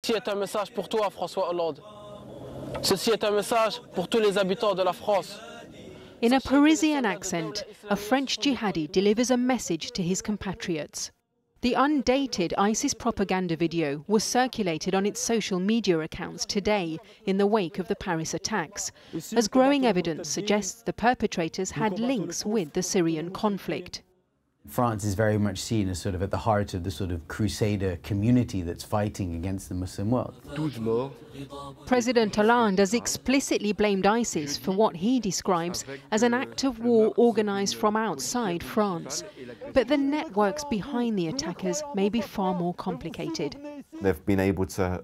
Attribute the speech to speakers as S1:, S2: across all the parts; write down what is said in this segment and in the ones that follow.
S1: Ceci est un message pour toi, François Hollande. Ceci est un message pour tous les habitants de la France.
S2: In a Parisian accent, a French jihadi delivers a message to his compatriots. The undated ISIS propaganda video was circulated on its social media accounts today in the wake of the Paris attacks, as growing evidence suggests the perpetrators had links with the Syrian conflict.
S3: France is very much seen as sort of at the heart of the sort of crusader community that's fighting against the Muslim world.
S2: President Hollande has explicitly blamed ISIS for what he describes as an act of war organised from outside France. But the networks behind the attackers may be far more complicated.
S4: They've been able to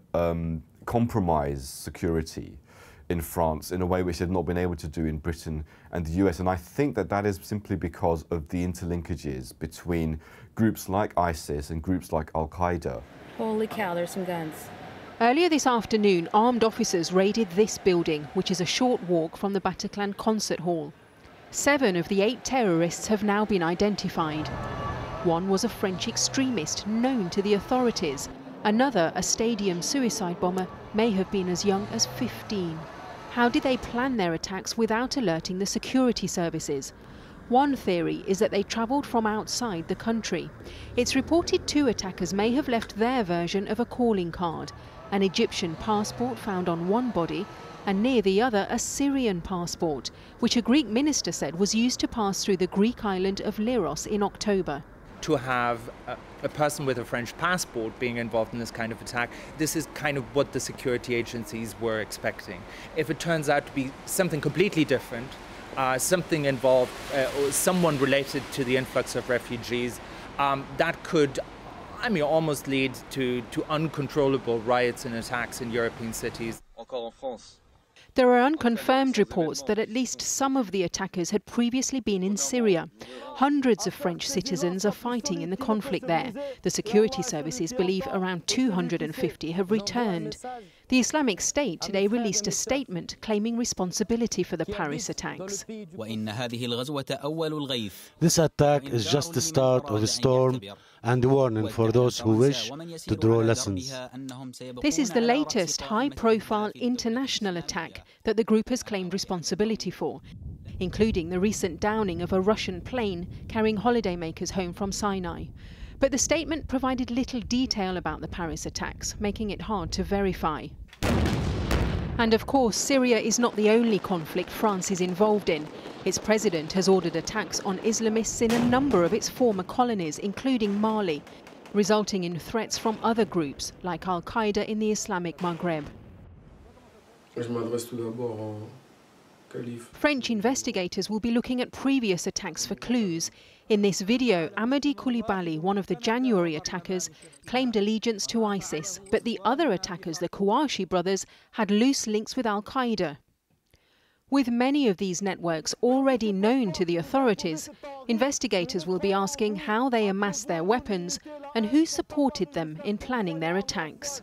S4: compromise security in France in a way which they've not been able to do in Britain and the US. And I think that that is simply because of the interlinkages between groups like ISIS and groups like Al-Qaeda.
S5: Holy cow, there's some guns.
S2: Earlier this afternoon, armed officers raided this building, which is a short walk from the Bataclan concert hall. 7 of the 8 terrorists have now been identified. One was a French extremist known to the authorities. Another, a stadium suicide bomber, may have been as young as 15. How did they plan their attacks without alerting the security services? One theory is that they travelled from outside the country. It's reported 2 attackers may have left their version of a calling card, an Egyptian passport found on one body, and near the other a Syrian passport, which a Greek minister said was used to pass through the Greek island of Leros in October.
S6: To have a person with a French passport being involved in this kind of attack, this is kind of what the security agencies were expecting. If it turns out to be something completely different, something involved, or someone related to the influx of refugees, that could, almost lead to uncontrollable riots and attacks in European cities.
S2: There are unconfirmed reports that at least some of the attackers had previously been in Syria. Hundreds of French citizens are fighting in the conflict there. The security services believe around 250 have returned. The Islamic State today released a statement claiming responsibility for the Paris attacks.
S7: This attack is just the start of a storm and a warning for those who wish to draw lessons.
S2: This is the latest high-profile international attack that the group has claimed responsibility for, including the recent downing of a Russian plane carrying holidaymakers home from Sinai. But the statement provided little detail about the Paris attacks, making it hard to verify. And of course, Syria is not the only conflict France is involved in. Its president has ordered attacks on Islamists in a number of its former colonies, including Mali, resulting in threats from other groups like Al-Qaeda in the Islamic Maghreb. French investigators will be looking at previous attacks for clues. In this video, Amadi Koulibaly, one of the January attackers, claimed allegiance to ISIS, but the other attackers, the Kouachi brothers, had loose links with Al-Qaeda. With many of these networks already known to the authorities, investigators will be asking how they amassed their weapons and who supported them in planning their attacks.